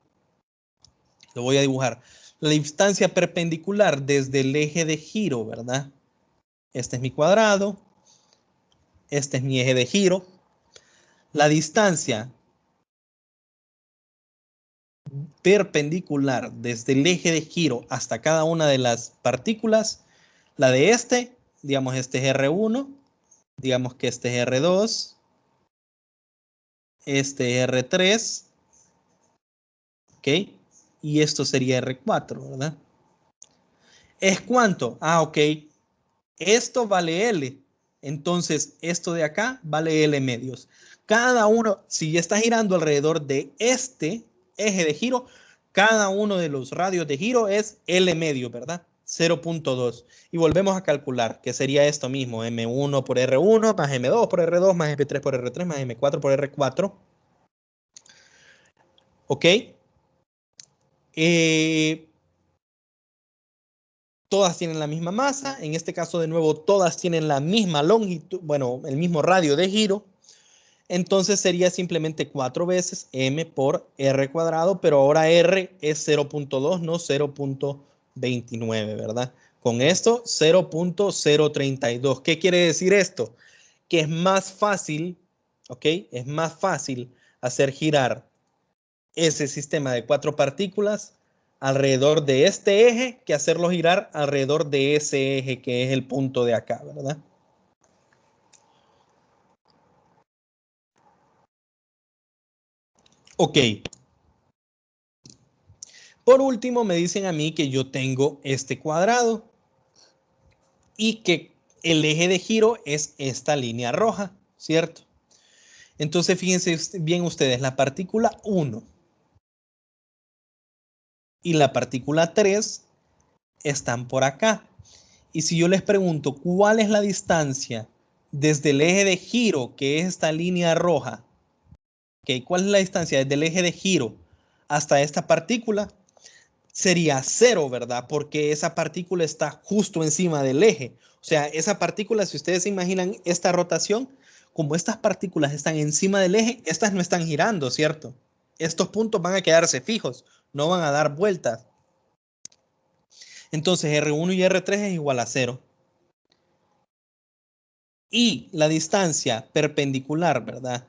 Lo voy a dibujar. La distancia perpendicular desde el eje de giro, ¿verdad? Este es mi cuadrado. Este es mi eje de giro. La distancia perpendicular desde el eje de giro hasta cada una de las partículas, la de este, digamos este es R1, digamos que este es R2, este es R3, ¿ok? Y esto sería R4, ¿verdad? ¿Es cuánto? Ah, ok. Esto vale L. Entonces, esto de acá vale L medios. Cada uno, si ya está girando alrededor de este eje de giro, cada uno de los radios de giro es L medio, ¿verdad? 0.2. Y volvemos a calcular, que sería esto mismo, M1 por R1, más M2 por R2, más M3 por R3, más M4 por R4. ¿Ok? Todas tienen la misma masa. En este caso, de nuevo, todas tienen la misma longitud, bueno, el mismo radio de giro. Entonces sería simplemente 4 veces M por R cuadrado, pero ahora R es 0.2, no 0.29, ¿verdad? Con esto, 0.032. ¿Qué quiere decir esto? Que es más fácil, ¿ok? Es más fácil hacer girar ese sistema de 4 partículas alrededor de este eje que hacerlo girar alrededor de ese eje que es el punto de acá, ¿verdad? Ok. Por último, me dicen a mí que yo tengo este cuadrado y que el eje de giro es esta línea roja, ¿cierto? Entonces, fíjense bien ustedes, la partícula 1 y la partícula 3 están por acá. Y si yo les pregunto cuál es la distancia desde el eje de giro, que es esta línea roja, ¿okay? ¿Cuál es la distancia desde el eje de giro hasta esta partícula? Sería cero, ¿verdad? Porque esa partícula está justo encima del eje. O sea, esa partícula, si ustedes se imaginan esta rotación, como estas partículas están encima del eje, estas no están girando, ¿cierto? Estos puntos van a quedarse fijos, no van a dar vueltas. Entonces R1 y R3 es igual a 0. Y la distancia perpendicular, ¿verdad?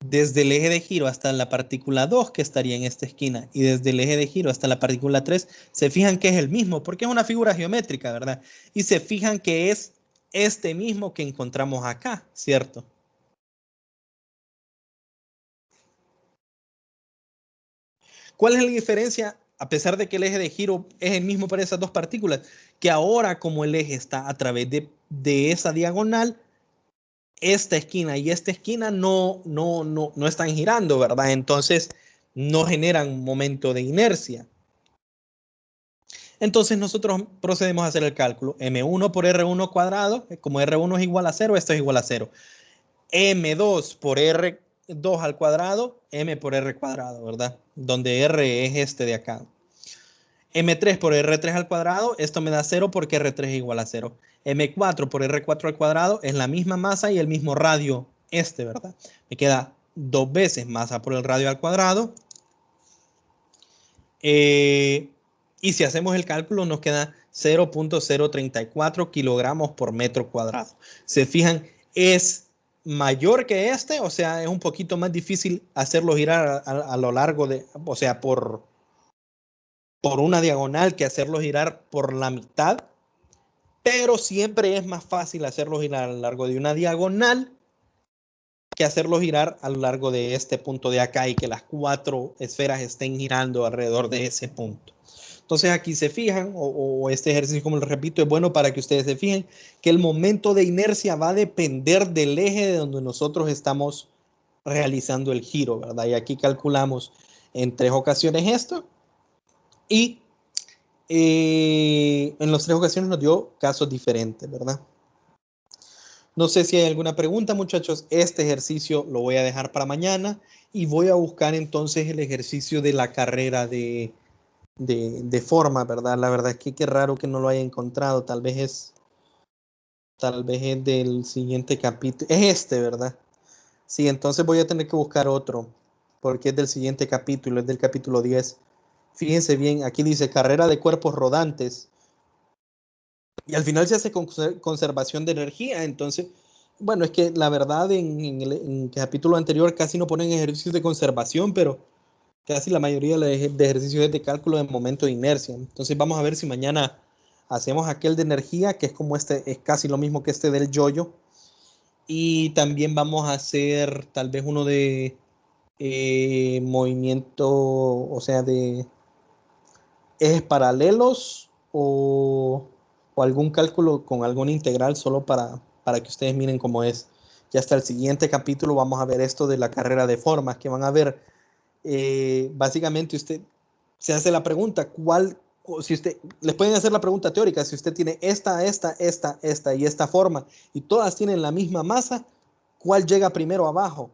Desde el eje de giro hasta la partícula 2, que estaría en esta esquina, y desde el eje de giro hasta la partícula 3, se fijan que es el mismo, porque es una figura geométrica, ¿verdad? Y se fijan que es este mismo que encontramos acá, ¿cierto? ¿Cuál es la diferencia? A pesar de que el eje de giro es el mismo para esas dos partículas, que ahora como el eje está a través de esa diagonal, esta esquina y esta esquina no están girando, ¿verdad? Entonces no generan momento de inercia. Entonces nosotros procedemos a hacer el cálculo. M1 por R1 cuadrado, como R1 es igual a 0, esto es igual a 0. M2 por R2 al cuadrado, M por R cuadrado, ¿verdad? Donde R es este de acá. M3 por R3 al cuadrado, esto me da 0 porque R3 es igual a 0. M4 por R4 al cuadrado es la misma masa y el mismo radio este, ¿verdad? Me queda 2 veces masa por el radio al cuadrado. Y si hacemos el cálculo nos queda 0.034 kilogramos por metro cuadrado. Se fijan, es mayor que este, o sea, es un poquito más difícil hacerlo girar a lo largo de, o sea, por una diagonal que hacerlo girar por la mitad, pero siempre es más fácil hacerlo girar a lo largo de una diagonal que hacerlo girar a lo largo de este punto de acá y que las 4 esferas estén girando alrededor de ese punto. Entonces aquí se fijan, o este ejercicio, como les repito, es bueno para que ustedes se fijen que el momento de inercia va a depender del eje de donde nosotros estamos realizando el giro, ¿verdad? Y aquí calculamos en 3 ocasiones esto y en las 3 ocasiones nos dio casos diferentes, ¿verdad? No sé si hay alguna pregunta, muchachos. Este ejercicio lo voy a dejar para mañana y voy a buscar entonces el ejercicio de la carrera de forma, ¿verdad? La verdad es que qué raro que no lo haya encontrado. Tal vez es del siguiente capítulo. Es este, ¿verdad? Sí, entonces voy a tener que buscar otro porque es del siguiente capítulo, es del capítulo 10. Fíjense bien, aquí dice carrera de cuerpos rodantes. Y al final se hace conservación de energía. Entonces, bueno, es que la verdad en el capítulo anterior casi no ponen ejercicios de conservación, pero casi la mayoría de ejercicios es de cálculo de momento de inercia. Entonces vamos a ver si mañana hacemos aquel de energía, que es como este, es casi lo mismo que este del yoyo. Y también vamos a hacer tal vez uno de movimiento, o sea, de ejes paralelos o algún cálculo con alguna integral solo para que ustedes miren cómo es. Ya hasta el siguiente capítulo vamos a ver esto de la carrera de formas, que van a ver, básicamente usted se hace la pregunta, si usted, les pueden hacer la pregunta teórica, si usted tiene esta y esta forma, y todas tienen la misma masa, ¿cuál llega primero abajo?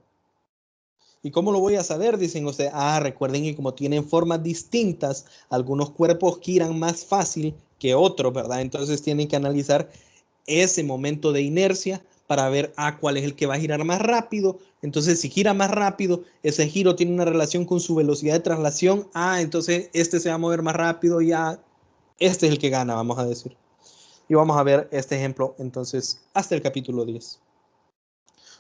¿Y cómo lo voy a saber? Dicen ustedes, recuerden que como tienen formas distintas, algunos cuerpos giran más fácil que otros, ¿verdad? Entonces tienen que analizar ese momento de inercia para ver cuál es el que va a girar más rápido. Entonces, si gira más rápido, ese giro tiene una relación con su velocidad de traslación. Entonces este se va a mover más rápido y este es el que gana, vamos a decir. Y vamos a ver este ejemplo entonces hasta el capítulo 10.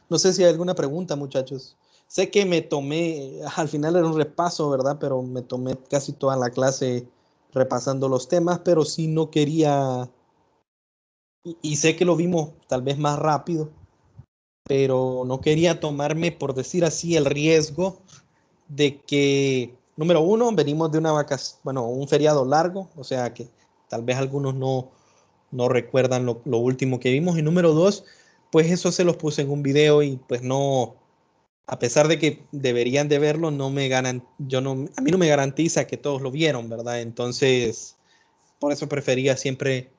No sé si hay alguna pregunta, muchachos. Sé que me tomé, al final era un repaso, ¿verdad? Pero me tomé casi toda la clase repasando los temas, pero sí no quería, y sé que lo vimos tal vez más rápido, pero no quería tomarme, por decir así, el riesgo de que, número uno, venimos de una vacación, bueno, un feriado largo, o sea que tal vez algunos no recuerdan lo último que vimos, y número dos, pues eso se los puse en un video y pues no, a pesar de que deberían de verlo, no me ganan, a mí no me garantiza que todos lo vieron, ¿verdad? Entonces, por eso prefería siempre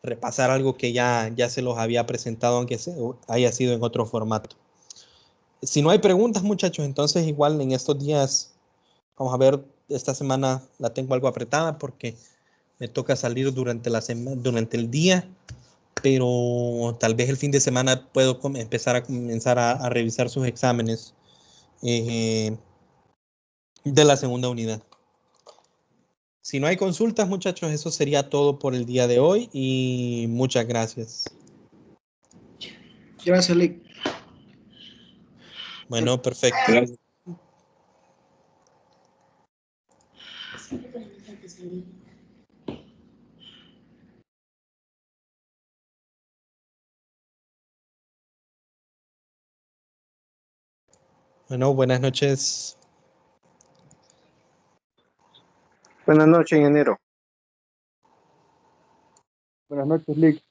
repasar algo que ya se los había presentado, aunque haya sido en otro formato. Si no hay preguntas, muchachos, entonces igual en estos días, vamos a ver, esta semana la tengo algo apretada porque me toca salir durante el día, pero tal vez el fin de semana puedo empezar a revisar sus exámenes de la segunda unidad. Si no hay consultas, muchachos, eso sería todo por el día de hoy y muchas gracias. Gracias, Lick. Bueno, perfecto. Bueno, buenas noches. Buenas noches, ingeniero. Buenas noches, Lick.